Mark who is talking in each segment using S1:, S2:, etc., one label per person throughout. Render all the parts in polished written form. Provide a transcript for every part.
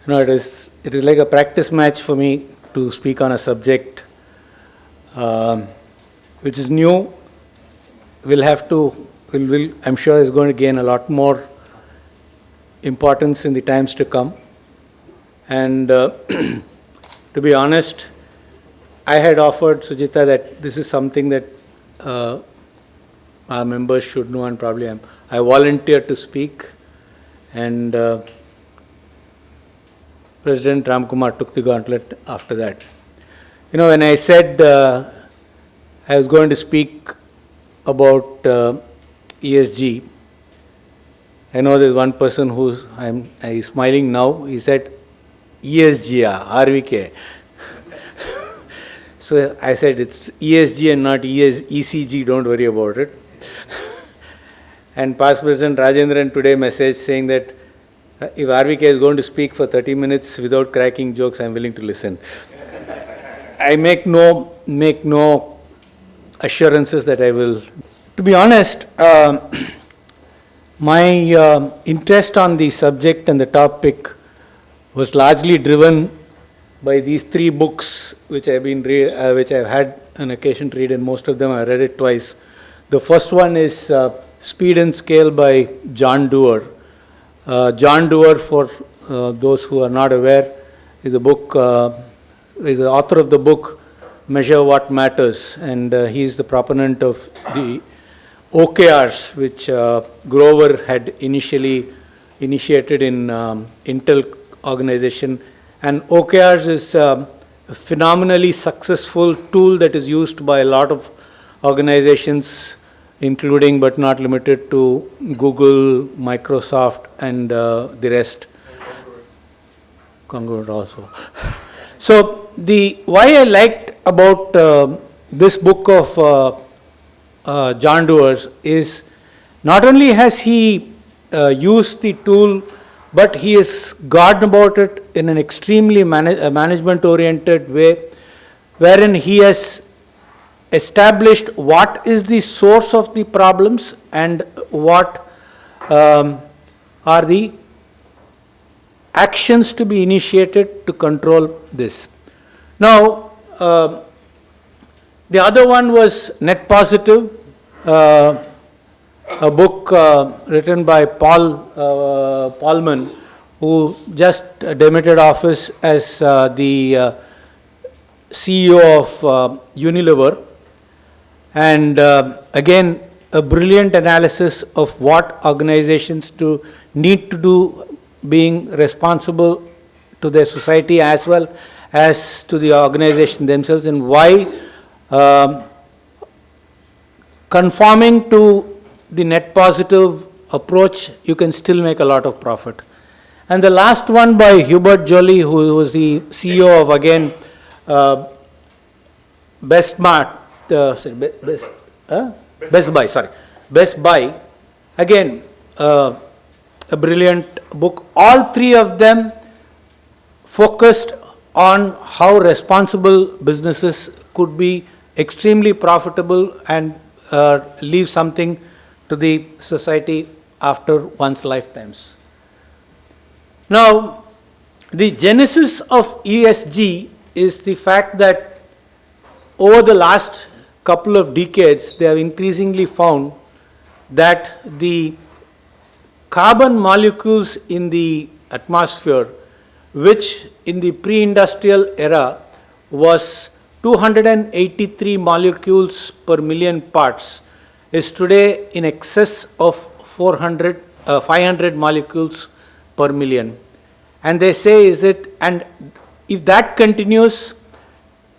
S1: It is like a practice match for me to speak on a subject which is new. I'm sure is going to gain a lot more importance in the times to come. And to be honest, I had offered Sujita that this is something that our members should know, and probably I volunteered to speak, and President Ramkumar took the gauntlet after that. When I said I was going to speak about ESG, I know there's one person he's smiling now. He said, ESG, RVK. So I said, it's ESG and not ECG, don't worry about it. And past President Rajendran today messaged saying that if RVK is going to speak for 30 minutes without cracking jokes, I'm willing to listen. I make no assurances that I will. To be honest, my interest on the subject and the topic was largely driven by these three books which I've had an occasion to read, and most of them I read it twice. The first one is Speed and Scale by John Doerr. John Doerr, for those who are not aware, is the author of the book Measure What Matters, and he is the proponent of the OKRs, which Grover had initially initiated in Intel organization. And OKRs is a phenomenally successful tool that is used by a lot of organizations, including but not limited to Google, Microsoft, and the rest. Congruent also. So why I liked about this book of John Doerr's is not only has he used the tool, but he has gone about it in an extremely management-oriented way, wherein he has established what is the source of the problems and what are the actions to be initiated to control this. Now, the other one was Net Positive, a book written by Paul Polman, who just demitted office as the CEO of Unilever. And again, a brilliant analysis of what organizations need to do, being responsible to their society as well as to the organization themselves, and why conforming to the net positive approach, you can still make a lot of profit. And the last one by Hubert Joly, who was the CEO of, again, Best Buy. Again, a brilliant book. All three of them focused on how responsible businesses could be extremely profitable and leave something to the society after one's lifetimes. Now, the genesis of ESG is the fact that over the last couple of decades, they have increasingly found that the carbon molecules in the atmosphere, which in the pre-industrial era was 283 molecules per million parts, is today in excess of 500 molecules per million. And they say, and if that continues,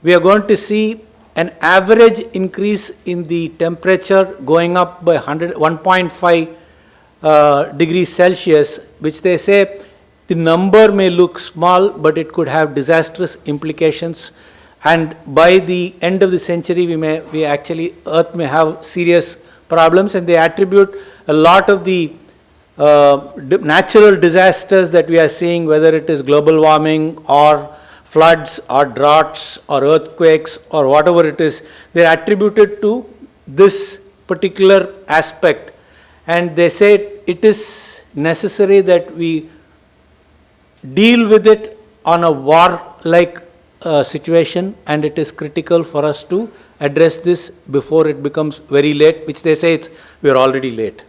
S1: we are going to see an average increase in the temperature going up by 1.5 degrees Celsius, which they say the number may look small, but it could have disastrous implications. And by the end of the century, Earth may have serious problems, and they attribute a lot of the natural disasters that we are seeing, whether it is global warming or floods or droughts or earthquakes or whatever it is, they are attributed to this particular aspect. And they say it is necessary that we deal with it on a war-like situation, and it is critical for us to address this before it becomes very late, which they say we are already late.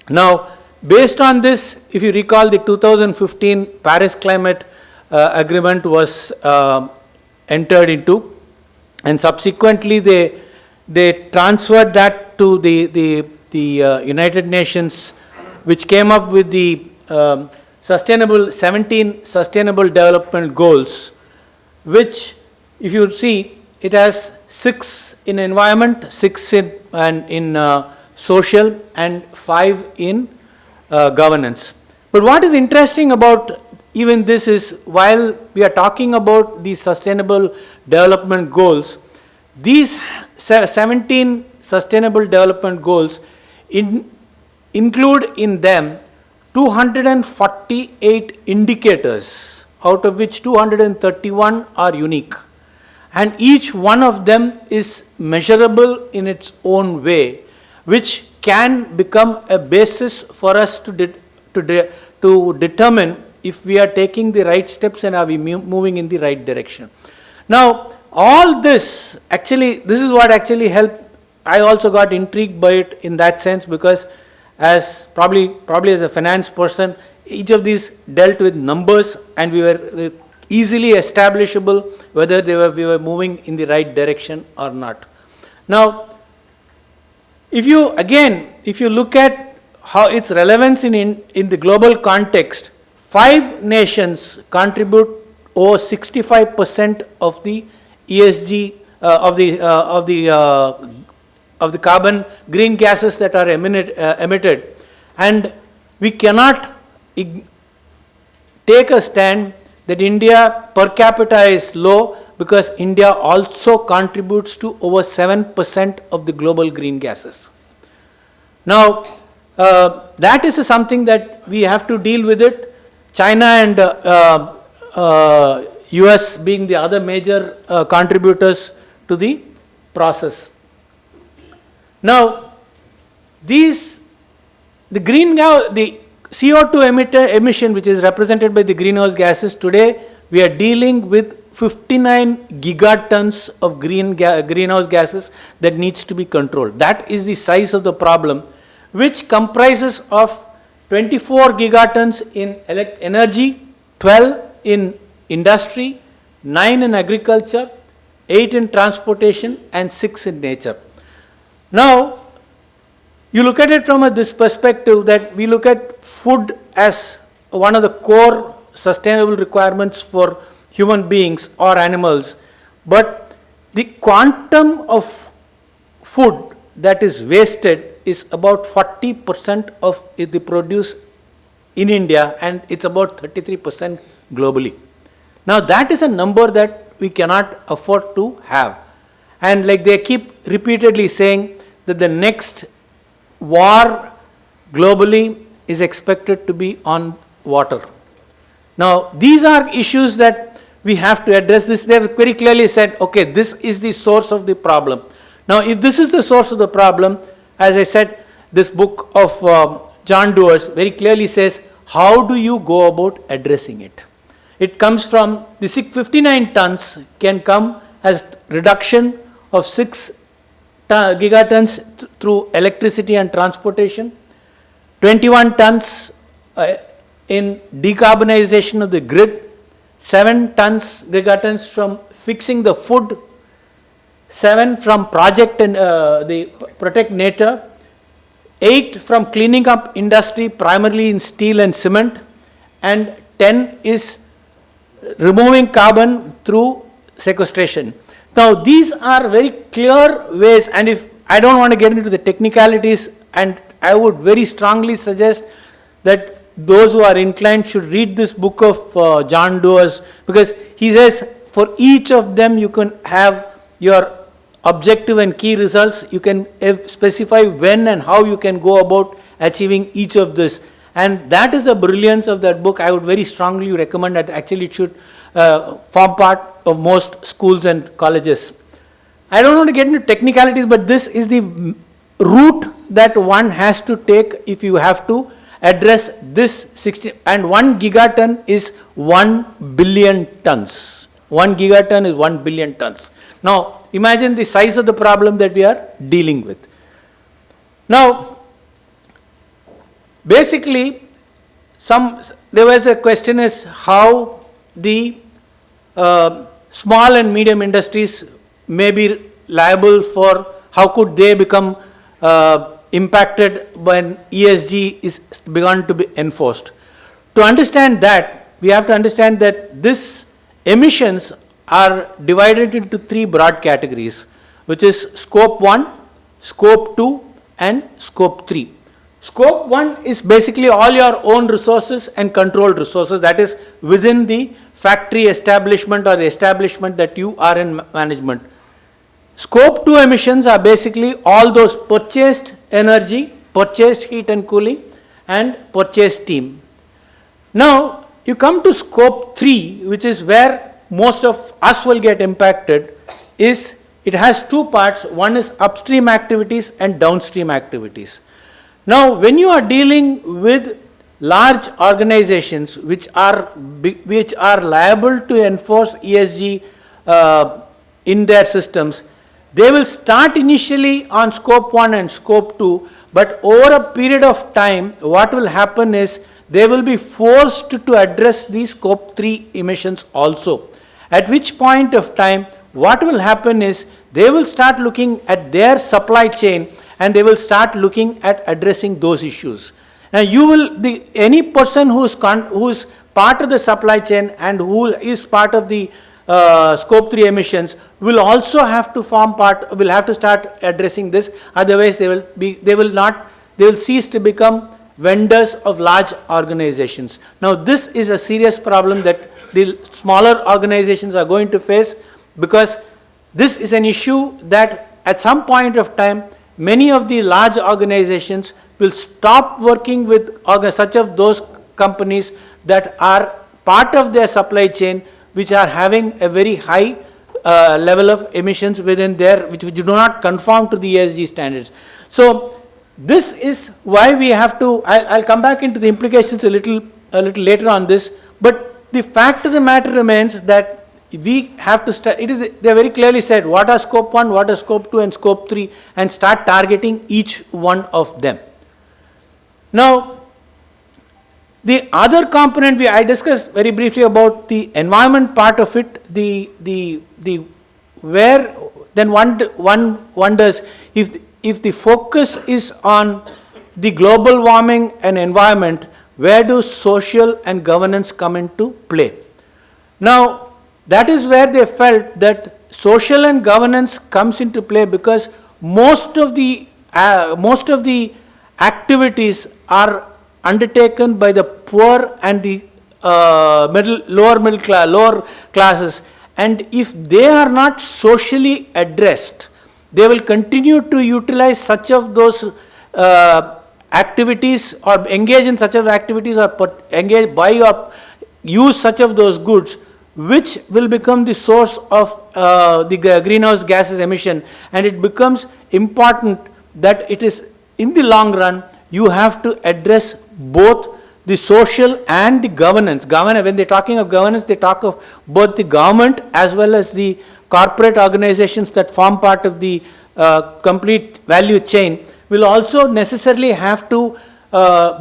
S1: Now, based on this, if you recall, the 2015 Paris Climate Agreement was entered into, and subsequently they transferred that to the United Nations, which came up with the 17 Sustainable Development Goals, which, if you see, it has 6 in environment, 6 in social, and 5 in governance. But what is interesting about even this is, while we are talking about the Sustainable Development Goals, these 17 Sustainable Development Goals include in them 248 indicators, out of which 231 are unique. And each one of them is measurable in its own way, which can become a basis for us to determine if we are taking the right steps and are we moving in the right direction. Now, all this, actually, this is what actually helped. I also got intrigued by it in that sense, because as probably as a finance person, each of these dealt with numbers, and we were easily establishable whether we were moving in the right direction or not. Now, if you look at how its relevance in the global context, 5 nations contribute over 65% of the ESG of the carbon green gases that are emitted, and we cannot take a stand that India per capita is low, because India also contributes to over 7% of the global green gases. Now, that is something that we have to deal with it. China and US being the other major contributors to the process. Now, the CO2 emission, which is represented by the greenhouse gases, today we are dealing with 59 gigatons of greenhouse gases that needs to be controlled. That is the size of the problem, which comprises of 24 gigatons in energy, 12 in industry, 9 in agriculture, 8 in transportation, and 6 in nature. Now, you look at it from this perspective that we look at food as one of the core sustainable requirements for human beings or animals, but the quantum of food that is wasted is about 40% of the produce in India, and it's about 33% globally. Now, that is a number that we cannot afford to have. And like they keep repeatedly saying that the next war globally is expected to be on water. Now, these are issues that we have to address. They have very clearly said, okay, this is the source of the problem. Now, if this is the source of the problem, as I said, this book of John Doerr's very clearly says, how do you go about addressing it? It comes from the 59 tons can come as reduction of 6 gigatons through electricity and transportation, 21 tons in decarbonization of the grid, 7 gigatons from fixing the food, 7 from project and the protect nature, 8 from cleaning up industry primarily in steel and cement, and 10 is removing carbon through sequestration. Now, these are very clear ways, and if I don't want to get into the technicalities, and I would very strongly suggest that those who are inclined should read this book of John Doerr's, because he says for each of them you can have your objective and key results. You can specify when and how you can go about achieving each of this. And that is the brilliance of that book. I would very strongly recommend that actually it should form part of most schools and colleges. I don't want to get into technicalities, but this is the route that one has to take if you have to address this 60, and 1 gigaton is 1 billion tons. 1 gigaton is 1 billion tons. Now, imagine the size of the problem that we are dealing with. Now, basically, there was a question is how the small and medium industries may be liable for, how could they become impacted when ESG is begun to be enforced. To understand that, we have to understand that these emissions are divided into 3 broad categories, which is scope 1, scope 2 and scope 3. Scope 1 is basically all your own resources and controlled resources, that is within the factory establishment or the establishment that you are in management. Scope 2 emissions are basically all those purchased energy, purchased heat and cooling and purchased steam. Now, you come to scope 3, which is where most of us will get impacted, is it has 2 parts. One is upstream activities and downstream activities. Now, when you are dealing with large organizations which are liable to enforce ESG in their systems, they will start initially on scope 1 and scope 2, but over a period of time, what will happen is they will be forced to address the scope 3 emissions also. At which point of time, what will happen is they will start looking at their supply chain and they will start looking at addressing those issues. Now, any person who is part of the supply chain and who is part of the scope 3 emissions will also have to will have to start addressing this. Otherwise, they will cease to become vendors of large organizations. Now, this is a serious problem that the smaller organizations are going to face, because this is an issue that at some point of time, many of the large organizations will stop working with such of those companies that are part of their supply chain, which are having a very high level of emissions within there, which do not conform to the ESG standards. So, this is why we have to, I'll come back into the implications a little later on this, but the fact of the matter remains that we have to start, they very clearly said what are scope 1, what are scope 2 and scope 3, and start targeting each one of them. Now, the other component I discussed very briefly about the environment part of it, where then one wonders if the focus is on the global warming and environment, where do social and governance come into play? Now, that is where they felt that social and governance comes into play, because most of the activities are undertaken by the poor and the lower classes, and if they are not socially addressed, they will continue to utilize such of those activities or engage in such of activities or buy or use such of those goods, which will become the source of the greenhouse gases emission. And it becomes important that it is, in the long run, you have to address both the social and the governance. When they're talking of governance, they talk of both the government as well as the corporate organizations that form part of the complete value chain will also necessarily have to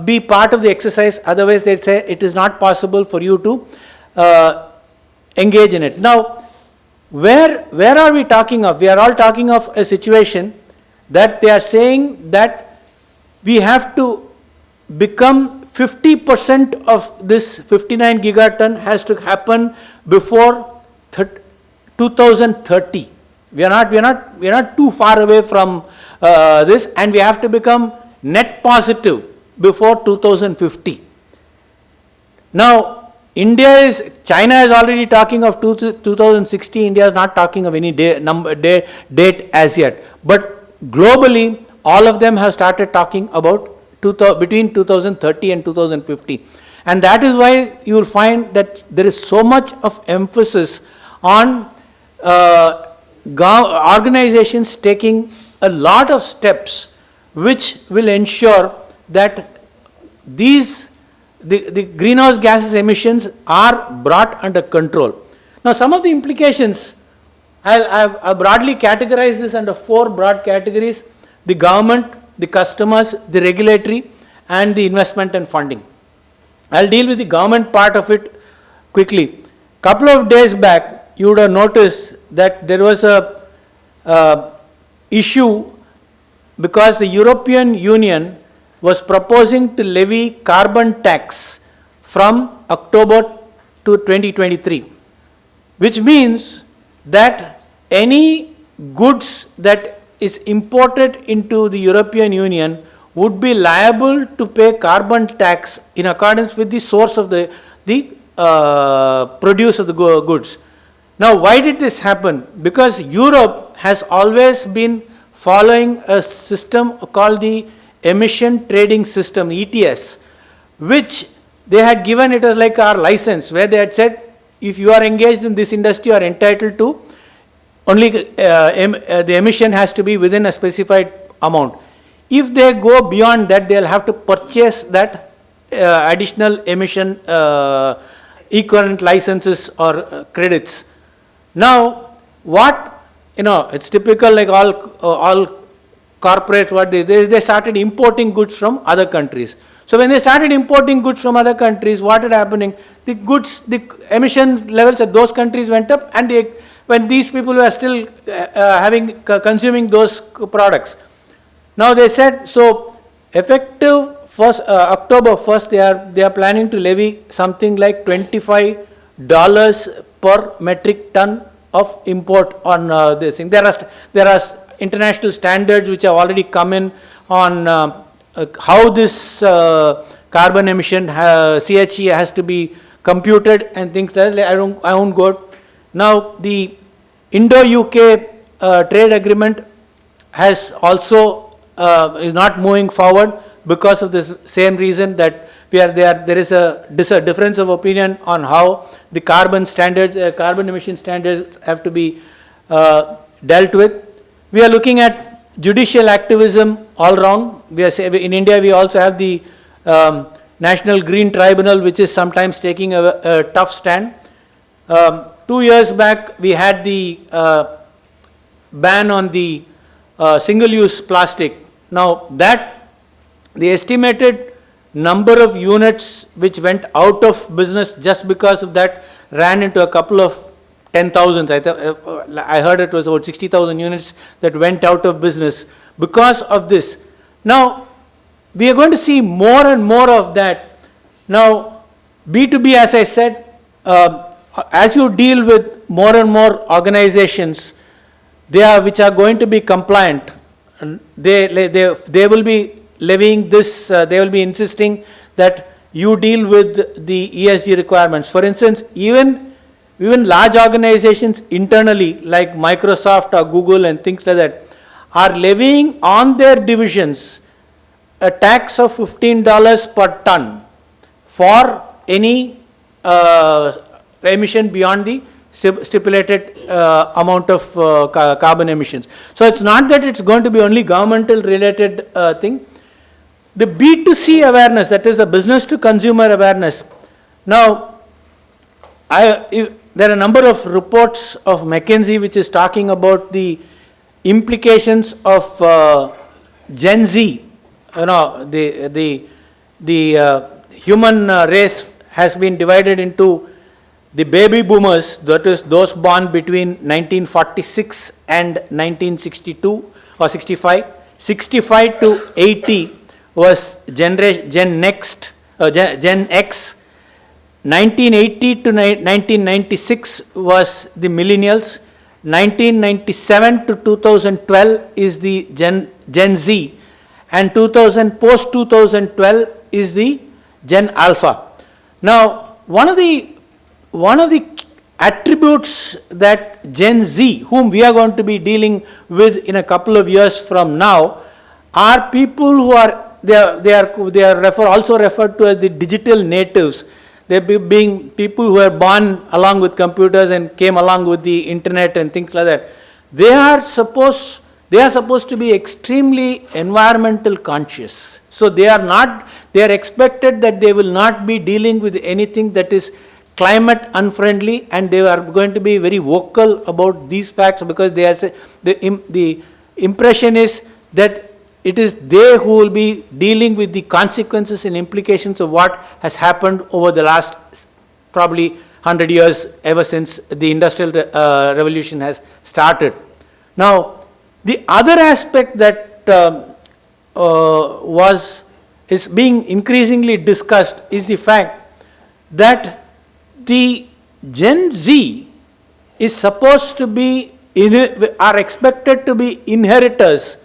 S1: be part of the exercise. Otherwise, they say it is not possible for you to engage in it. Now, where are we talking of? We are all talking of a situation that they are saying that we have to become 50% of this 59 gigaton has to happen before 2030. We are not too far away from this, and we have to become net positive before 2050. Now, China is already talking of 2060. India is not talking of any date as yet. But globally, all of them have started talking about between 2030 and 2050. And that is why you will find that there is so much of emphasis on organizations taking a lot of steps which will ensure that the greenhouse gases emissions are brought under control. Now, some of the implications, I've broadly categorized this under 4 broad categories: the government, the customers, the regulatory, and the investment and funding. I'll deal with the government part of it quickly. Couple of days back, you would have noticed that there was a issue because the European Union was proposing to levy carbon tax from October to 2023, which means that any goods that is imported into the European Union would be liable to pay carbon tax in accordance with the source of the produce of the goods. Now, why did this happen? Because Europe has always been following a system called the emission trading system, ETS, which they had given it as like our license, where they had said, if you are engaged in this industry, you are entitled to only the emission has to be within a specified amount. If they go beyond that, they'll have to purchase that additional emission equivalent licenses or credits. Now, it's typical, like all corporates, what they started importing goods from other countries. So when they started importing goods from other countries, what is happening? The emission levels at those countries went up, and when these people were still consuming those products. Now they said, so effective October 1st, they are planning to levy something like $25 per metric ton of import on this thing. There are international standards which have already come in on how this carbon emission CHE has to be computed and things like that. I won't go. Now the Indo-UK trade agreement has also is not moving forward because of this same reason, that there is a difference of opinion on how the carbon emission standards have to be dealt with. We are looking at judicial activism all wrong. In India, we also have the National Green Tribunal, which is sometimes taking a tough stand. 2 years back, we had the ban on the single-use plastic. Now, the estimated number of units which went out of business just because of that ran into a couple of 10,000. I heard it was about 60,000 units that went out of business because of this. Now, we are going to see more and more of that. Now, B2B, as I said, as you deal with more and more organizations, which are going to be compliant, they will be levying this, they will be insisting that you deal with the ESG requirements. For instance, even large organizations internally like Microsoft or Google and things like that are levying on their divisions a tax of $15 per ton for any emission beyond the stipulated amount of carbon emissions. So it's not that it's going to be only governmental related thing. The B2C awareness, that is the business to consumer awareness. Now, there are a number of reports of McKinsey which is talking about the implications of Gen Z. The human race has been divided into the baby boomers, that is those born between 1946 and 1962 or 65. 65 to 80 was Gen X. 1980 to 1996 was the millennials. 1997 to 2012 is the Gen Z, and post 2012 is the Gen Alpha. Now, one of the attributes that Gen Z, whom we are going to be dealing with in a couple of years from now, are people who are also referred to as the digital natives. They being people who are born along with computers and came along with the internet and things like that. They are supposed to be extremely environmental conscious. So they are expected that they will not be dealing with anything that is climate unfriendly, and they are going to be very vocal about these facts, because they are the impression is that it is they who will be dealing with the consequences and implications of what has happened over the last probably 100 years, ever since the industrial revolution has started. Now, the other aspect that is being increasingly discussed is the fact that the Gen Z is supposed to be, are expected to be inheritors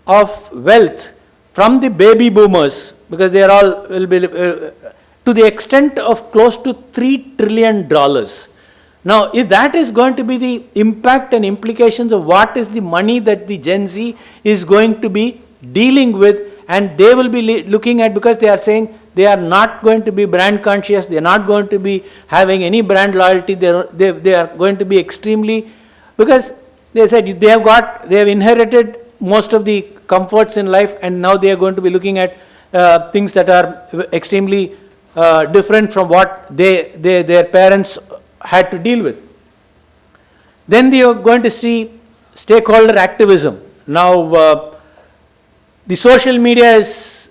S1: of wealth from the baby boomers, because they are all will be to the extent of close to $3 trillion. Now, if that is going to be the impact and implications of what is the money that the Gen Z is going to be dealing with, and they will be looking at, because they are saying they are not going to be brand conscious, they are not going to be having any brand loyalty, they are going to be extremely, because they said they have inherited most of the comforts in life, and now they are going to be looking at things that are extremely different from what their parents had to deal with. Then they are going to see stakeholder activism. Now, the social media is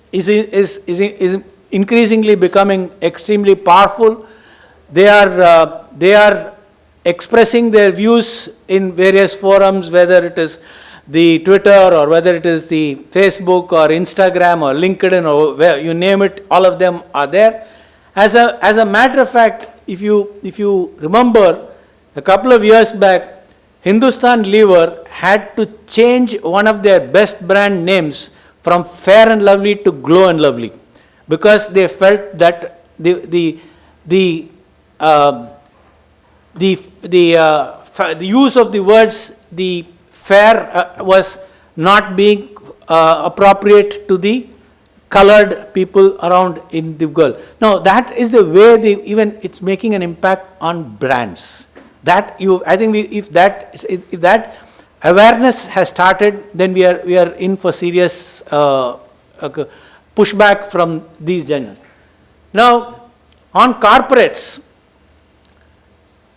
S1: increasingly becoming extremely powerful. They are expressing their views in various forums, whether it is the Twitter or whether it is the Facebook or Instagram or LinkedIn or where you name it, all of them are there. As a matter of fact, if you remember, a couple of years back, Hindustan Lever had to change one of their best brand names from Fair and Lovely to Glow and Lovely, because they felt that the use of the words the fair was not being appropriate to the colored people around in the world. Now, that is the way even it's making an impact on brands. I think if that awareness has started, then we are in for serious pushback from these genres. Now, on corporates,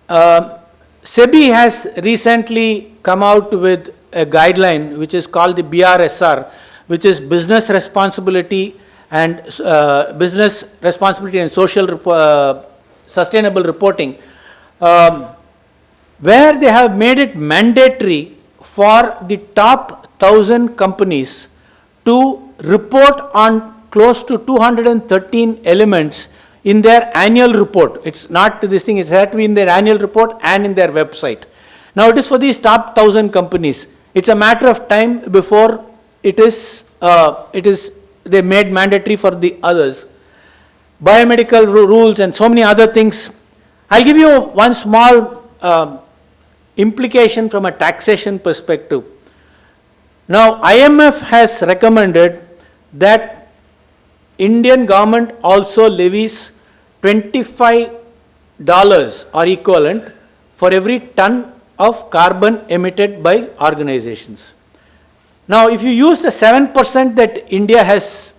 S1: SEBI has recently come out with a guideline which is called the BRSR, which is business responsibility and social sustainable reporting, where they have made it mandatory for the top 1,000 companies to report on close to 213 elements in their annual report. It's not this thing, it has to be in their annual report and in their website. Now, it is for these top 1,000 companies. It's a matter of time before they made mandatory for the others. Biomedical rules and so many other things. I'll give you one small implication from a taxation perspective. Now, IMF has recommended that Indian government also levies $25 or equivalent for every ton of carbon emitted by organizations. Now, if you use the 7% that India has,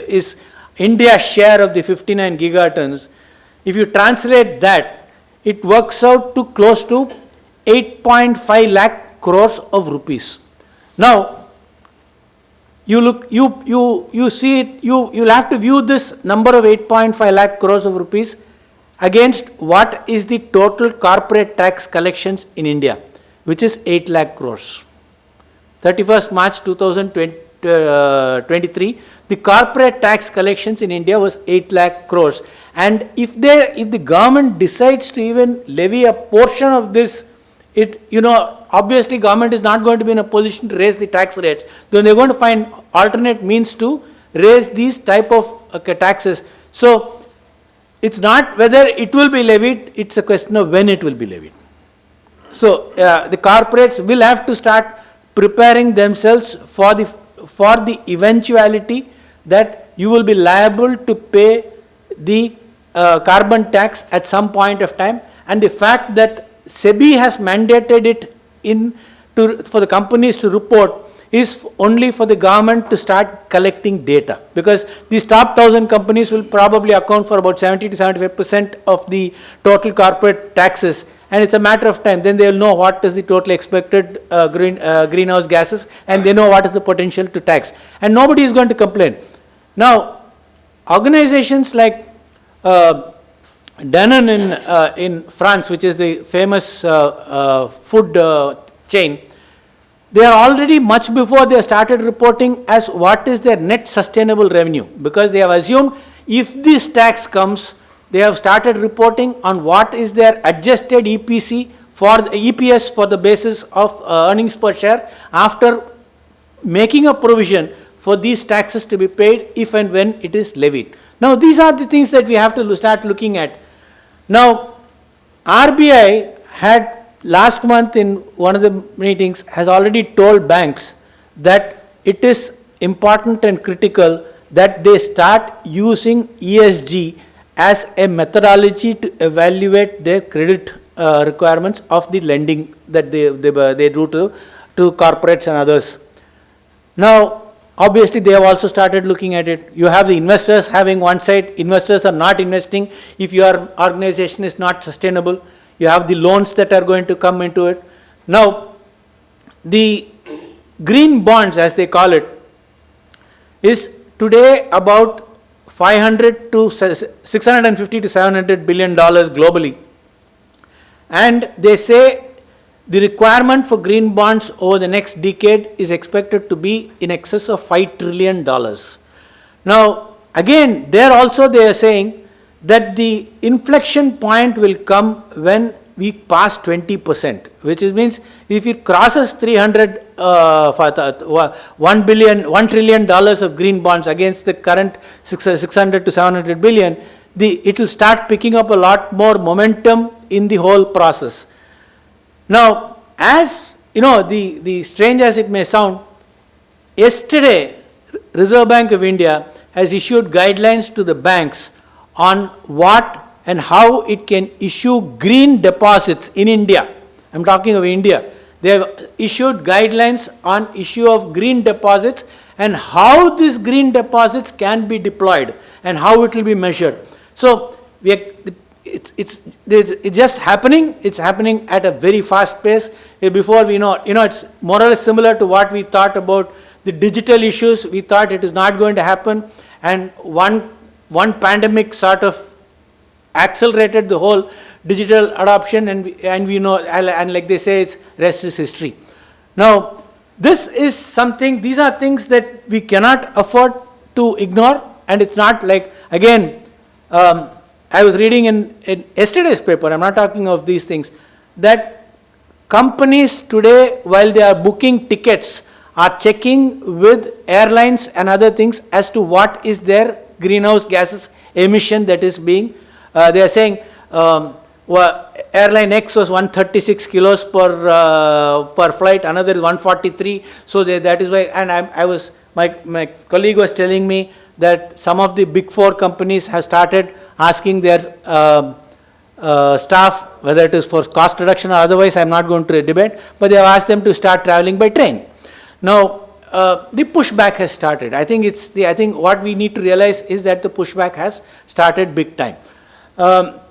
S1: is India's share of the 59 gigatons, if you translate that, it works out to close to 8.5 lakh crores of rupees. Now, you see it, you'll have to view this number of 8.5 lakh crores of rupees against what is the total corporate tax collections in India, which is 8 lakh crores. 31st March 2023, the corporate tax collections in India was 8 lakh crores. And if the government decides to even levy a portion of this, obviously government is not going to be in a position to raise the tax rates. Then they're going to find alternate means to raise these type of taxes. So it's not whether it will be levied, it's a question of when it will be levied. So the corporates will have to start preparing themselves for the eventuality that you will be liable to pay the carbon tax at some point of time, and the fact that SEBI has mandated it for the companies to report is only for the government to start collecting data, because these top 1,000 companies will probably account for about 70 to 75% of the total corporate taxes, and it's a matter of time. Then they will know what is the total expected greenhouse gases, and they know what is the potential to tax, and nobody is going to complain. Now, organizations like Danone in France, which is the famous food chain, they are already much before they started reporting as what is their net sustainable revenue, because they have assumed if this tax comes, they have started reporting on what is their adjusted EPS for the basis of earnings per share, after making a provision for these taxes to be paid if and when it is levied. Now, these are the things that we have to start looking at. Now, RBI had last month in one of the meetings has already told banks that it is important and critical that they start using ESG as a methodology to evaluate their credit requirements of the lending that they do to corporates and others. Now, obviously, they have also started looking at it. You have the investors having one side. Investors are not investing if your organization is not sustainable. You have the loans that are going to come into it. Now, the green bonds, as they call it, is today about 500 to 650 to 700 billion dollars globally. And they say the requirement for green bonds over the next decade is expected to be in excess of $5 trillion. Now, again, there also they are saying that the inflection point will come when we pass 20%, which means if it crosses 1 trillion dollars of green bonds against the current 600 to 700 billion, it will start picking up a lot more momentum in the whole process. Now, as you know, the strange as it may sound, yesterday Reserve Bank of India has issued guidelines to the banks on what and how it can issue green deposits in India. I'm talking of India. They have issued guidelines on issue of green deposits and how these green deposits can be deployed and how it will be measured. So it's just happening. It's happening at a very fast pace. Before we know, it's more or less similar to what we thought about the digital issues. We thought it is not going to happen, and one pandemic sort of accelerated the whole digital adoption, and we know, and like they say, it's rest is history. Now, this is something, these are things that we cannot afford to ignore, and it's not like, again, I was reading in yesterday's paper, I'm not talking of these things, that companies today, while they are booking tickets, are checking with airlines and other things as to what is their greenhouse gases emission that is being, they are saying airline X was 136 kilos per flight, another is 143, so that is why, and my colleague was telling me that some of the big four companies have started asking their staff, whether it is for cost reduction or otherwise, I'm not going to debate, but they have asked them to start traveling by train. Now, the pushback has started. I think what we need to realize is that the pushback has started big time. That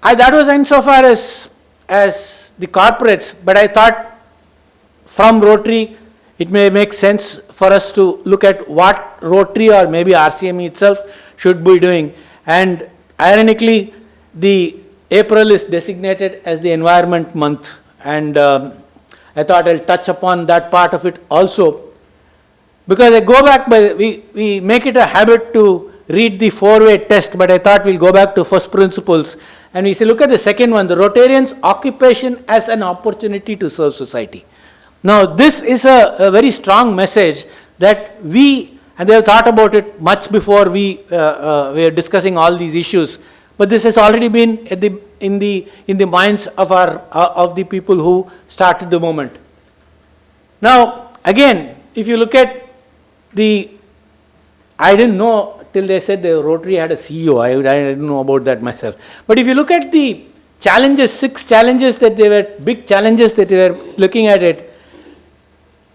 S1: was insofar as the corporates, but I thought from Rotary, it may make sense for us to look at what Rotary or maybe RCME itself should be doing. And ironically, the April is designated as the Environment Month, and I thought I'll touch upon that part of it also, because I go back we make it a habit to read the four-way test, but I thought we'll go back to first principles, and we say, look at the second one, the Rotarians' occupation as an opportunity to serve society. Now, this is a very strong message that and they have thought about it much before we were discussing all these issues, but this has already been in the minds of the people who started the movement. Now, again, if you look at I didn't know till they said the Rotary had a CEO. I didn't know about that myself. But if you look at the challenges, 6 challenges big challenges that they were looking at it,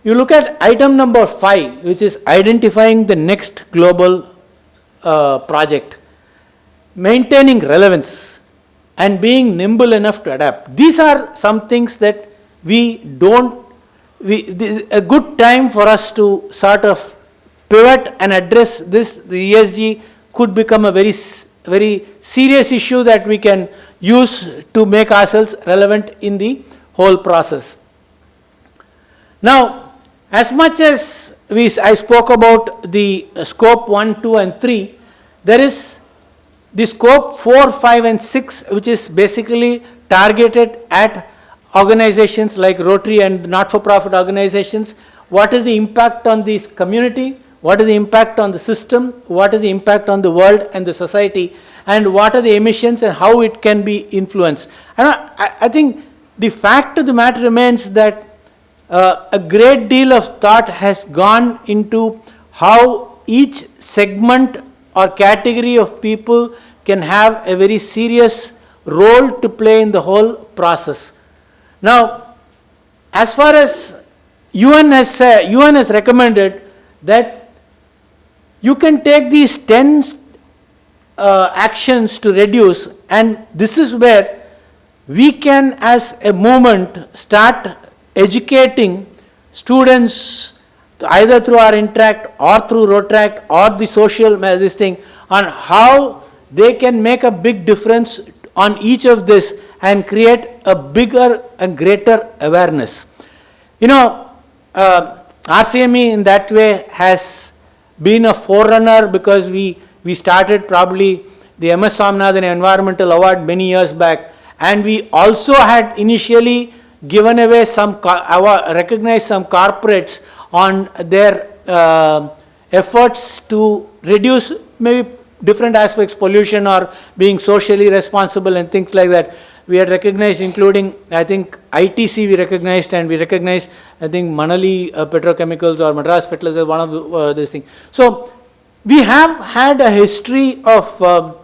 S1: You look at item number 5, which is identifying the next global project, maintaining relevance and being nimble enough to adapt. These are some things that this is a good time for us to sort of pivot and address this. The ESG could become a very serious issue that we can use to make ourselves relevant in the whole process. Now, as much as I spoke about the scope 1, 2 and 3, there is the scope 4, 5 and 6, which is basically targeted at organizations like Rotary and not-for-profit organizations. What is the impact on this community? What is the impact on the system? What is the impact on the world and the society? And what are the emissions and how it can be influenced? And I think the fact of the matter remains that a great deal of thought has gone into how each segment or category of people can have a very serious role to play in the whole process. Now, as far as UN has recommended that you can take these 10 actions to reduce, and this is where we can as a movement start educating students either through our Interact or through Rotaract or the social this thing on how they can make a big difference on each of this and create a bigger and greater awareness. RCME in that way has been a forerunner because we started probably the MS Swaminathan Environmental Award many years back, and we also had initially given away recognized some corporates on their efforts to reduce maybe different aspects, pollution or being socially responsible and things like that. We had recognized, including, I think, ITC we recognized, and we recognized, I think, Manali Petrochemicals or Madras Fertilizers, one of these things. So, we have had a history of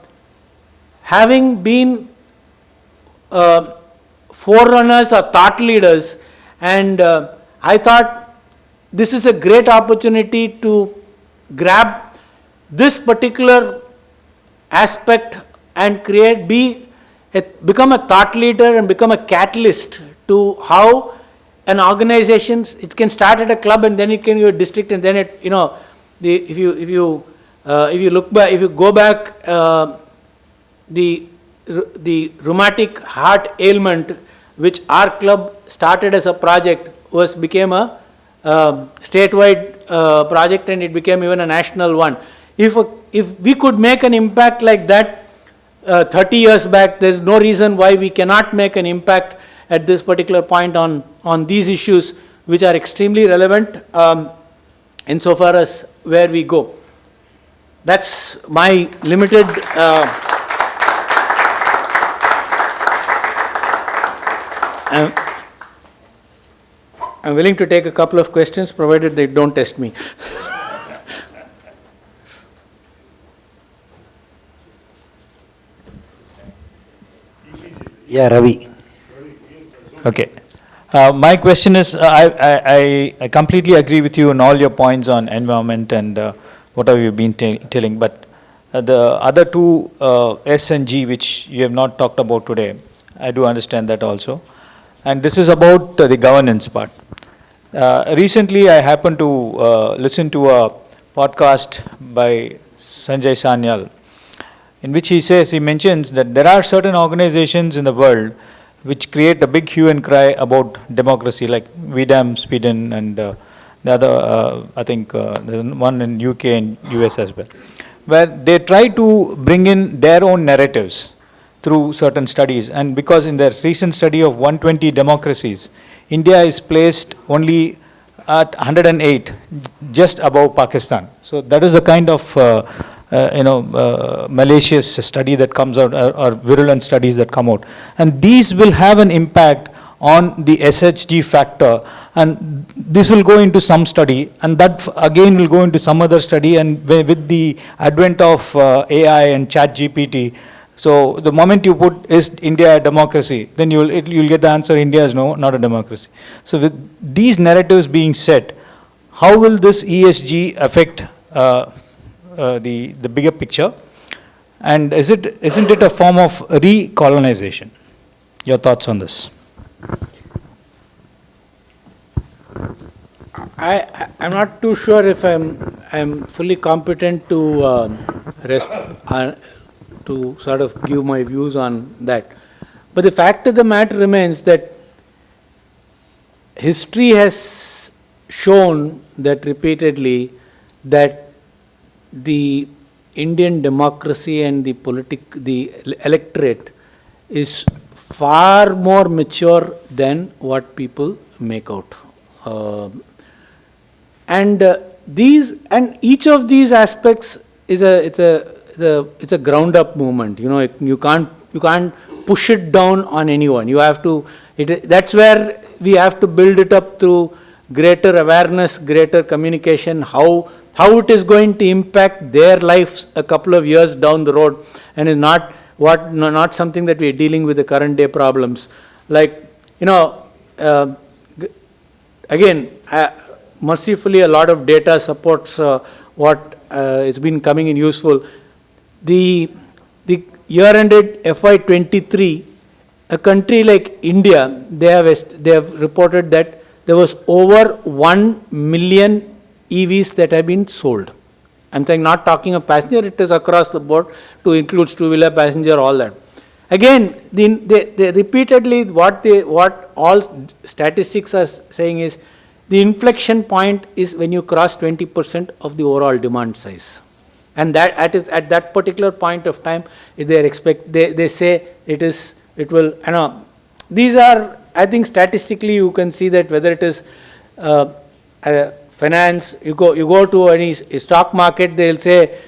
S1: having been forerunners or thought leaders, and I thought this is a great opportunity to grab this particular aspect and become a thought leader and become a catalyst to how an organization, it can start at a club and then it can be a district, and then if you go back, the rheumatic heart ailment, which our club started as a project, became a statewide project, and it became even a national one. If we could make an impact like that 30 years back, there is no reason why we cannot make an impact at this particular point on these issues, which are extremely relevant insofar as where we go. That's my limited I'm willing to take a couple of questions, provided they don't test me.
S2: Yeah, Ravi.
S3: Okay. My question is, I completely agree with you on all your points on environment and whatever you've been telling, but the other two, S and G, which you have not talked about today, I do understand that also. And this is about the governance part. Recently, I happened to listen to a podcast by Sanjay Sanyal, in which he mentions that there are certain organizations in the world which create a big hue and cry about democracy, like VDAM, Sweden, and the other, I think there's one in UK and US as well, where they try to bring in their own narratives through certain studies. And because in their recent study of 120 democracies, India is placed only at 108, just above Pakistan. So that is the kind of malicious study that comes out, or virulent studies that come out. And these will have an impact on the SHG factor, and this will go into some study, and that again will go into some other study, and with the advent of AI and ChatGPT, so the moment you put, is India a democracy, then you'll get the answer, India is no, not a democracy. So with these narratives being set, how will this ESG affect the bigger picture? And isn't it a form of recolonization? Your thoughts on this?
S1: I'm not too sure if I'm fully competent to sort of give my views on that. But the fact of the matter remains that history has shown that repeatedly that the Indian democracy and the electorate is far more mature than what people make out. Each of these aspects is a ground up movement. You know, you can't push it down on anyone. You have to. That's where we have to build it up through greater awareness, greater communication. How it is going to impact their lives a couple of years down the road, and is not something that we are dealing with the current day problems. Like, you know, again, mercifully, a lot of data supports what has been coming in useful. The year ended FY23, a country like India, they have reported that there was over 1 million EVs that have been sold. I'm saying, not talking of passenger, it is across the board to include two-wheeler, passenger, all that. Again, they repeatedly, what all statistics are saying is, the inflection point is when you cross 20% of the overall demand size. And that at that particular point of time, they say it will, you know, these are, I think statistically you can see that whether it is finance, you go to any stock market, they'll say,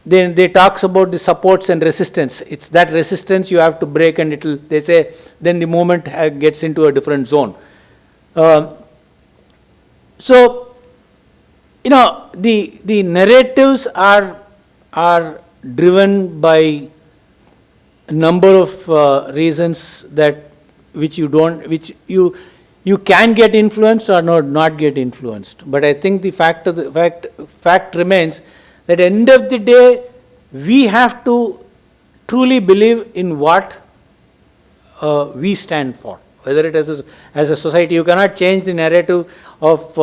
S1: they talks about the supports and resistance. It's that resistance you have to break, and they say, then the movement gets into a different zone. So, you know, the narratives are driven by a number of reasons which you can get influenced or not get influenced. But I think the fact remains that at the end of the day, we have to truly believe in what we stand for. Whether it is as a society, you cannot change the narrative of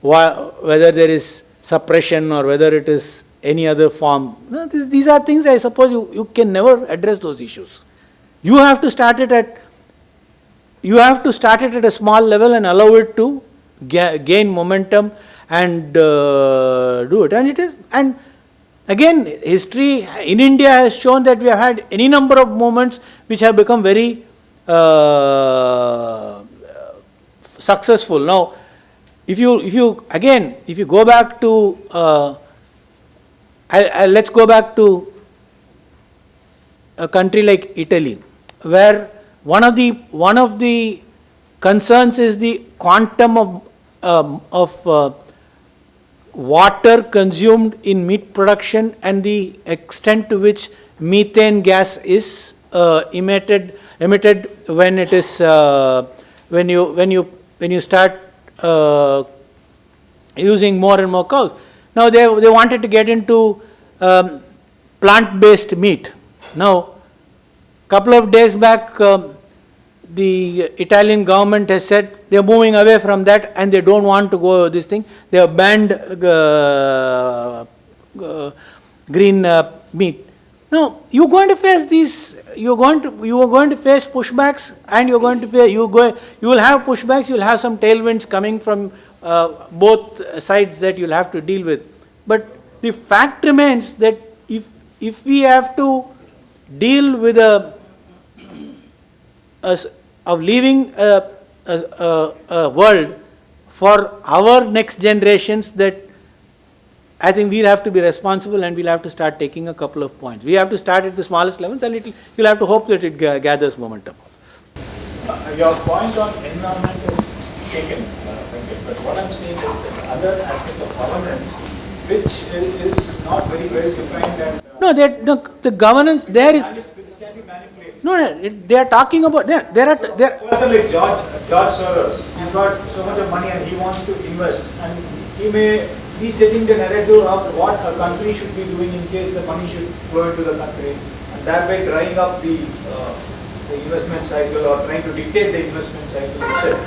S1: whether there is suppression or whether it is any other form. No, these are things, I suppose, you can never address those issues. You have to start it at a small level and allow it to gain momentum and do it. And again, history in India has shown that we have had any number of movements which have become very successful. Now, if you go back to let's go back to a country like Italy, where one of the concerns is the quantum of water consumed in meat production and the extent to which methane gas is emitted when it is when you start using more and more cows. Now they wanted to get into plant-based meat. Now, couple of days back, the Italian government has said they are moving away from that and they don't want to go this thing. They have banned green meat. Now you're going to face these. You are going to face pushbacks, and you will have pushbacks. You will have some tailwinds coming from both sides that you'll have to deal with. But the fact remains that if we have to deal with of leaving a world for our next generations, that I think we'll have to be responsible and we'll have to start taking a couple of points. We have to start at the smallest levels, and you'll have to hope that it gathers momentum.
S3: Your point on environment is taken, but what I'm saying is that other aspect of governance, which is not very well defined. And,
S1: no, the governance there is.
S3: Which can be manipulated.
S1: No, no, they are talking about, there are,
S2: person like George Soros, he's got so much of money and he wants to invest, and he may be setting the narrative of what a country should be doing in case the money should flow into the country, and thereby drying up the investment cycle or trying to dictate the investment cycle itself.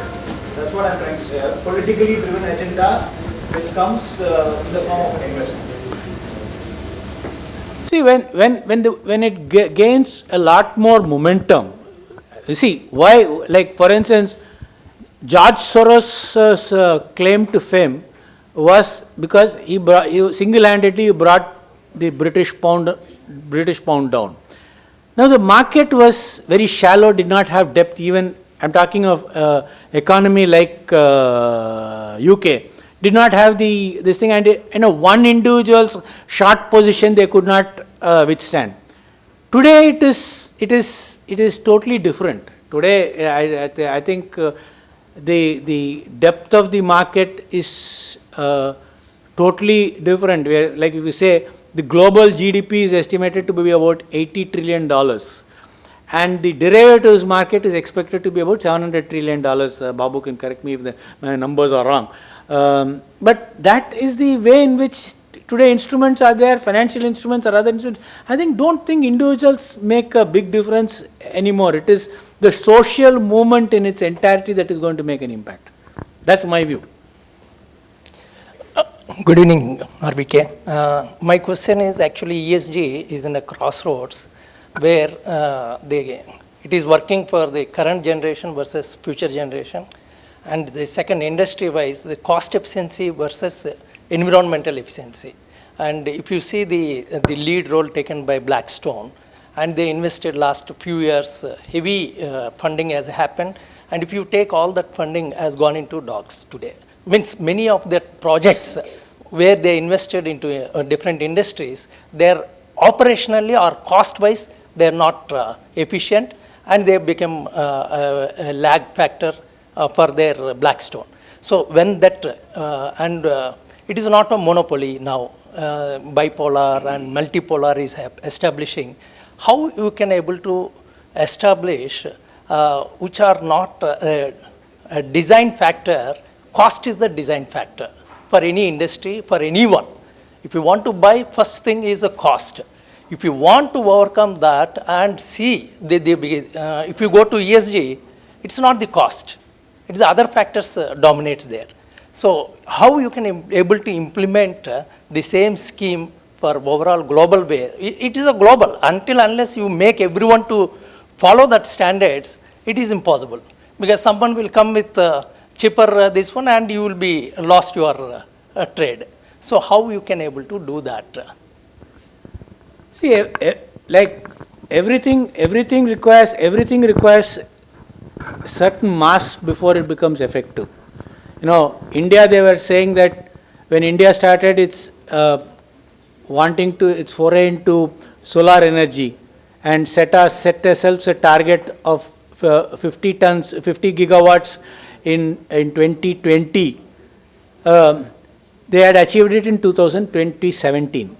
S2: That's what I'm trying to say. A politically driven agenda which comes in the form of an investment.
S1: see, when it gains a lot more momentum, you see, why, like for instance, George Soros' claim to fame was because he single-handedly brought the British pound down. Now the market was very shallow, did not have depth. Even I'm talking of economy like UK, did not have this thing, and one individual's short position they could not withstand. Today it is totally different. Today I think the depth of the market is totally different. Where, like if you say, the global GDP is estimated to be about $80 trillion, and the derivatives market is expected to be about $700 trillion. Babu can correct me if my numbers are wrong. But that is the way in which today instruments are there, financial instruments or other instruments. I don't think individuals make a big difference anymore. It is the social movement in its entirety that is going to make an impact. That's my view.
S4: Good evening, RBK. My question is actually ESG is in a crossroads where it is working for the current generation versus future generation. And the second, industry-wise, the cost efficiency versus environmental efficiency. And if you see the lead role taken by Blackstone, and they invested last few years, heavy funding has happened. And if you take all that funding has gone into dogs today. Means many of their projects where they invested into different industries, they're operationally or cost-wise, they're not efficient, and they become a lag factor for their Blackstone. So when that, it is not a monopoly now, bipolar and multipolar is establishing. How you can able to establish which are not a design factor, cost is the design factor for any industry, for anyone. If you want to buy, first thing is a cost. If you want to overcome that and see, if you go to ESG, it's not the cost. It's the other factors dominates there. So how you can able to implement the same scheme for overall global way? It is a global. Unless you make everyone to follow that standards, it is impossible. Because someone will come with cheaper this one and you will be lost your trade. So how you can able to do that?
S1: See, like everything requires certain mass before it becomes effective. You know, India, they were saying that when India started its its foray into solar energy and set ourselves a target of 50 gigawatts in 2020, they had achieved it in 2017.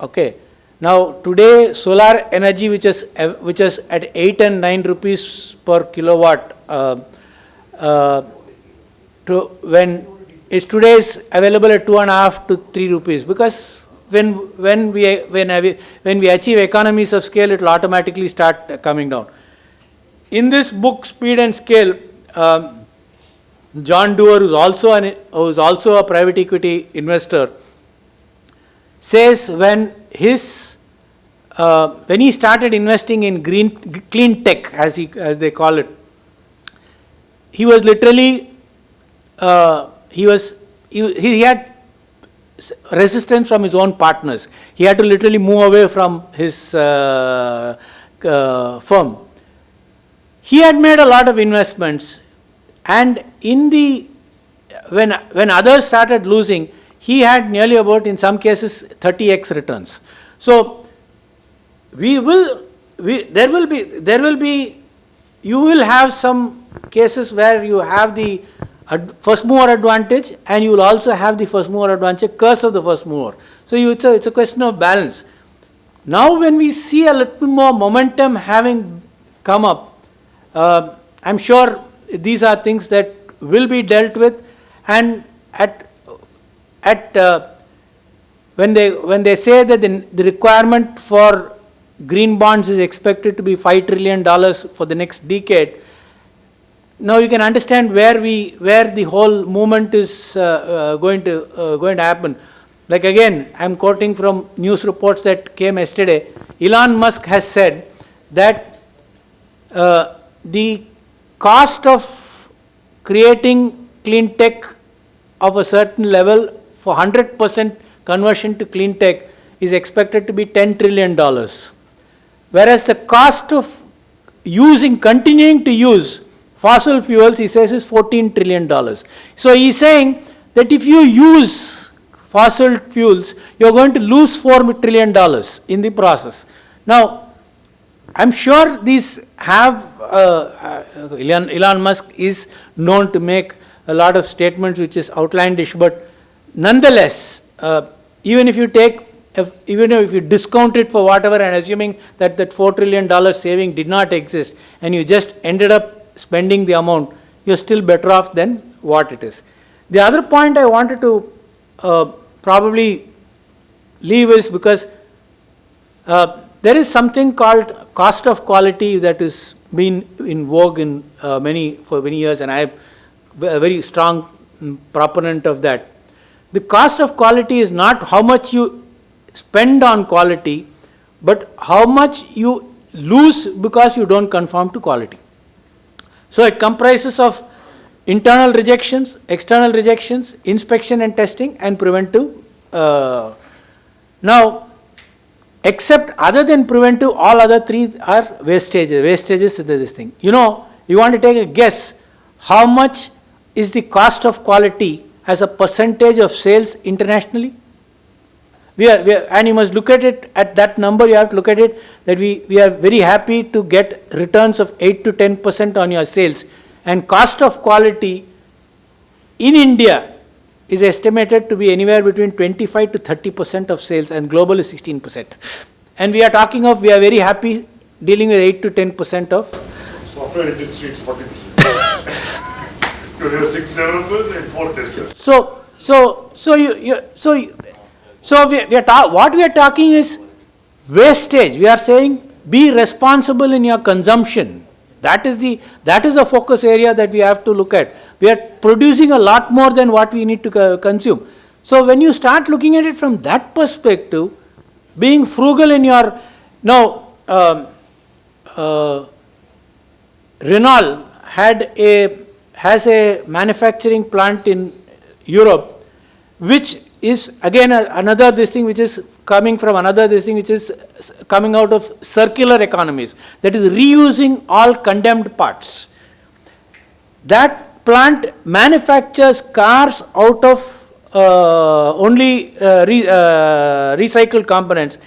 S1: Okay. Now today solar energy, which is at 8 and 9 rupees per kilowatt, when today is available at 2.5 to 3 rupees, because when we achieve economies of scale, it will automatically start coming down. In this book, Speed and Scale, John Doerr, who is also a private equity investor, says when he started investing in clean tech, as they call it, he was literally he had resistance from his own partners. He had to literally move away from his firm. He had made a lot of investments, and when others started losing, he had nearly about, in some cases, 30x returns. So you will have some cases where you have the first mover advantage, and you will also have the first mover advantage, curse of the first mover. So it's a question of balance. Now when we see a little more momentum having come up. I'm sure these are things that will be dealt with, and when they say that the requirement for green bonds is expected to be $5 trillion for the next decade, now you can understand where the whole movement is going to happen. Like again, I'm quoting from news reports that came yesterday. Elon Musk has said that the cost of creating clean tech of a certain level for 100% conversion to clean tech is expected to be $10 trillion. Whereas the cost of continuing to use fossil fuels, he says, is $14 trillion. So he's saying that if you use fossil fuels, you're going to lose $4 trillion in the process. Now, I'm sure these have, Elon Musk is known to make a lot of statements which is outlandish, but nonetheless, even if you discount it for whatever, and assuming that $4 trillion saving did not exist, and you just ended up spending the amount, you're still better off than what it is. The other point I wanted to probably leave is because there is something called cost of quality that has been in vogue for many years, and I am a very strong proponent of that. The cost of quality is not how much you spend on quality, but how much you lose because you don't conform to quality. So it comprises of internal rejections, external rejections, inspection and testing, and preventive. Now, except other than preventive, all other three are wastages. Wastages is this thing. You want to take a guess how much is the cost of quality as a percentage of sales internationally? And you must look at it at that number. You have to look at it that we are very happy to get returns of 8 to 10% on your sales, and cost of quality in India is estimated to be anywhere between 25 to 30% of sales, and global is 16%. And we are very happy dealing with 8 to 10% of
S5: software industry. It's 40%. Because there are 6 developers and 4 testers.
S1: What we are talking is wastage. We are saying be responsible in your consumption. That is the focus area that we have to look at. We are producing a lot more than what we need to consume. So when you start looking at it from that perspective, being frugal in your Renault has a manufacturing plant in Europe, which is again another thing which is coming out of circular economies, that is reusing all condemned parts. That plant manufactures cars out of only recycled components,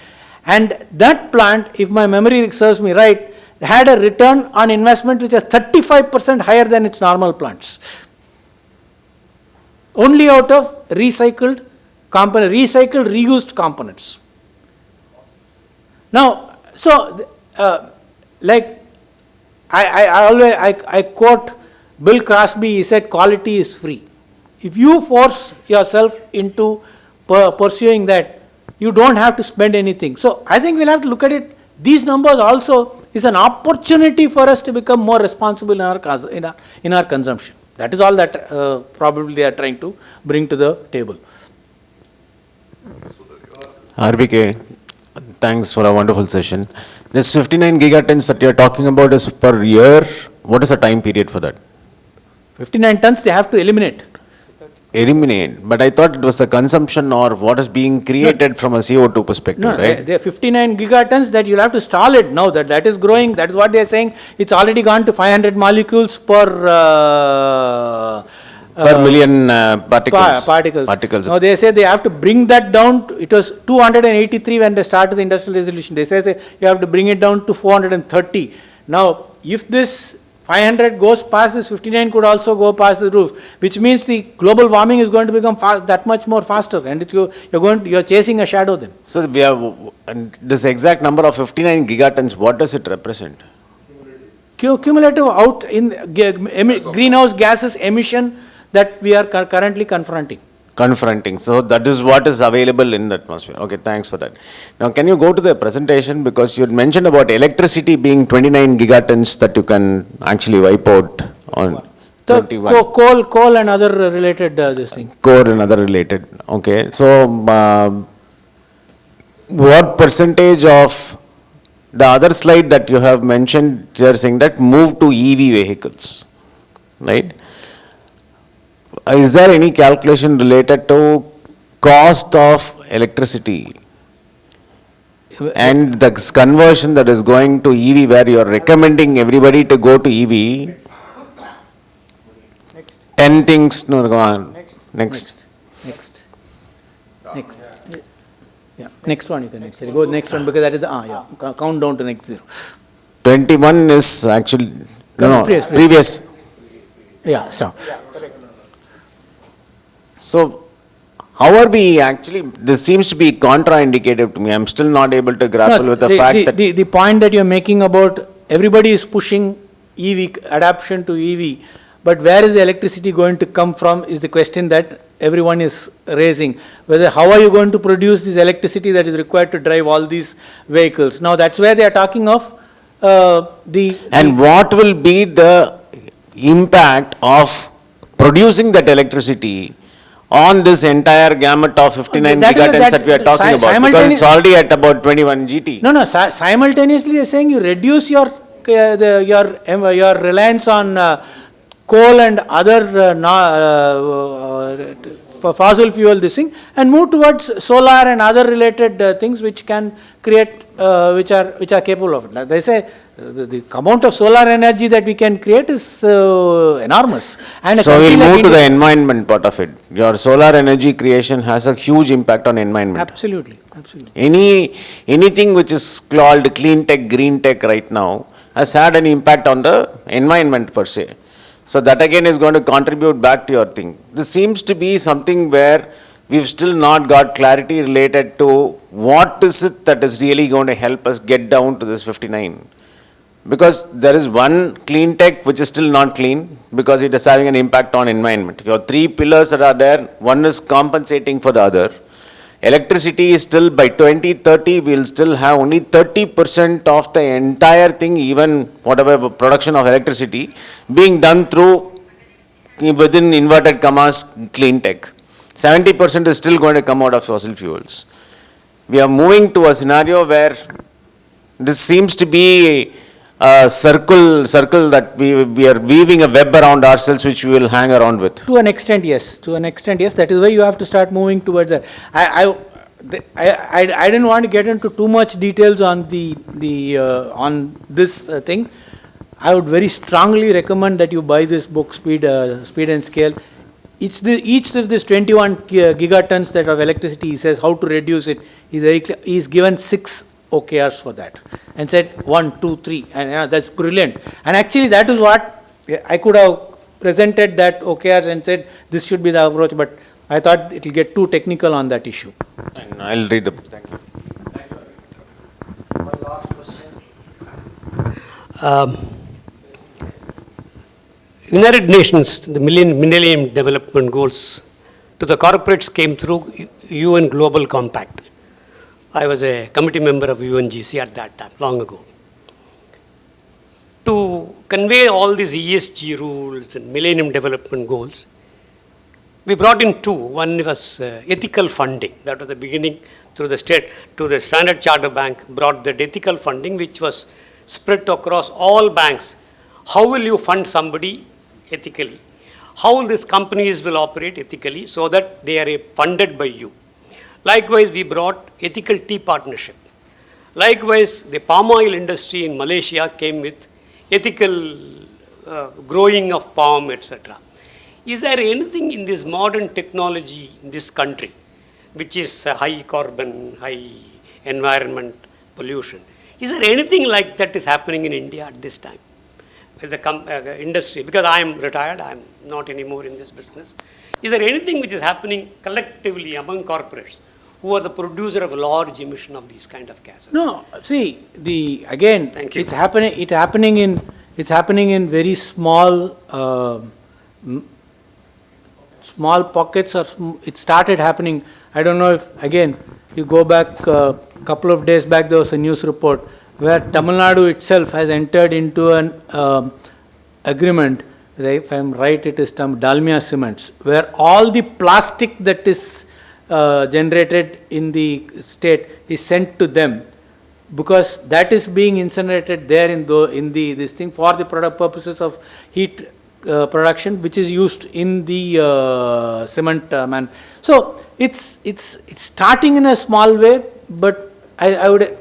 S1: and that plant, if my memory serves me right, had a return on investment which is 35% higher than its normal plants. Only out of reused components. Now, so I quote Bill Crosby. He said, "Quality is free." If you force yourself into pursuing that, you don't have to spend anything. So I think we'll have to look at it. These numbers also is an opportunity for us to become more responsible in our consumption. That is all that probably they are trying to bring to the table.
S6: RBK, thanks for a wonderful session. This 59 gigatons that you are talking about is per year. What is the time period for that?
S1: 59 tons they have to eliminate.
S6: But I thought it was the consumption or what is being created from a CO2 perspective, right?
S1: There are 59 gigatons that you'll have to stall it now. That is growing. That is what they are saying. It's already gone to 500 molecules per
S6: million particles.
S1: Now they say they have to bring that down. It was 283 when they started the industrial revolution. They say you have to bring it down to 430. Now, if this 500 goes past, this 59 could also go past the roof, which means the global warming is going to become that much more faster, and you're chasing a shadow then.
S6: So we have, and this exact number of 59 gigatons, what does it represent?
S1: cumulative out in greenhouse gases emission that we are currently confronting.
S6: Confronting. So that is what is available in the atmosphere. Okay, thanks for that. Now, can you go to the presentation, because you had mentioned about electricity being 29 gigatons that you can actually wipe out on
S1: The
S6: 21.
S1: coal and other related this thing.
S6: Core and other related. Okay, so what percentage of the other slide that you have mentioned, you are saying that move to EV vehicles, right? Is there any calculation related to cost of electricity and the conversion that is going to EV, where you are recommending everybody to go to EV? 10 things, no, go on. Next.
S1: Yeah, next one you can actually go next one, because that is the, count down to next 0.
S6: 21 is actually, no, previous.
S1: Yeah, so.
S6: So, how are we actually, this seems to be contraindicative to me. I'm still not able to grapple with the fact that.
S1: The point that you're making about everybody is pushing EV, adaptation to EV, but where is the electricity going to come from is the question that everyone is raising. Whether, how are you going to produce this electricity that is required to drive all these vehicles? Now, that's where they are talking of
S6: And what will be the impact of producing that electricity on this entire gamut of 59 gigatons that we are talking about? Because it's already at about 21 GT.
S1: No, simultaneously they are saying you reduce your reliance on coal and other fossil fuel this thing, and move towards solar and other related things which can create, which are capable of it. Like they say the amount of solar energy that we can create is enormous. And
S6: so we'll move to the environment part of it. Your solar energy creation has a huge impact on environment.
S1: Absolutely.
S6: Anything which is called clean tech, green tech right now has had an impact on the environment per se. So that again is going to contribute back to your thing. This seems to be something where we've still not got clarity related to what is it that is really going to help us get down to this 59. Because there is one clean tech which is still not clean, because it is having an impact on environment. Your 3 pillars that are there, one is compensating for the other. Electricity is still, by 2030, we'll still have only 30% of the entire thing, even whatever production of electricity, being done through, within inverted commas, clean tech. 70% is still going to come out of fossil fuels. We are moving to a scenario where this seems to be a circle that we are weaving a web around ourselves, which we will hang around with.
S1: To an extent, yes. That is why you have to start moving towards that. I didn't want to get into too much details on on this thing. I would very strongly recommend that you buy this book, Speed and Scale. Each of these 21 gigatons that of electricity, he says how to reduce it. He's given 6 OKRs for that, and said 1, 2, 3, and that's brilliant. And actually, that is what I could have presented that OKRs and said this should be the approach, but I thought it will get too technical on that issue.
S6: And I'll read the book. Thank you.
S2: One last question.
S7: United Nations, the Millennium Development Goals, to the corporates came through UN Global Compact. I was a committee member of UNGC at that time, long ago. To convey all these ESG rules and Millennium Development Goals, we brought in 2. One was ethical funding. That was the beginning, through the state, to the Standard Chartered Bank, brought that ethical funding, which was spread across all banks. How will you fund somebody ethically? How these companies will operate ethically so that they are funded by you? Likewise, we brought ethical tea partnership. Likewise, the palm oil industry in Malaysia came with ethical growing of palm, etc. Is there anything in this modern technology in this country, which is high carbon, high environment pollution? Is there anything like that is happening in India at this time? As a industry, because I am retired, I am not anymore in this business. Is there anything which is happening collectively among corporates who are the producer of large emission of these kind of gases?
S1: No, see, it's happening It's happening in very small, small pockets, or it started happening. I don't know if, again, you go back a couple of days back, there was a news report where Tamil Nadu itself has entered into an agreement, if I'm right, it is Dalmia Cements, where all the plastic that is generated in the state is sent to them, because that is being incinerated there in the this thing for the purposes of heat production, which is used in the cement man. So it's starting in a small way, but I would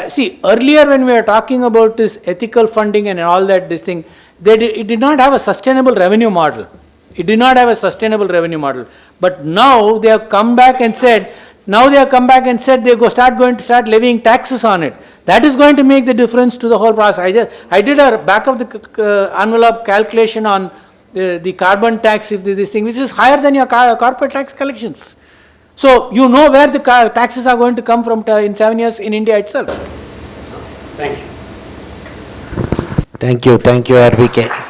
S1: see, earlier when we were talking about this ethical funding and all that, this thing, it did not have a sustainable revenue model. It did not have a sustainable revenue model. But now they have come back and said, they going to start levying taxes on it. That is going to make the difference to the whole process. I did a back of the envelope calculation on the carbon tax, if this thing, which is higher than your corporate tax collections. So you know where the taxes are going to come from in 7 years in India itself.
S7: Thank you.
S8: Thank you, RVK.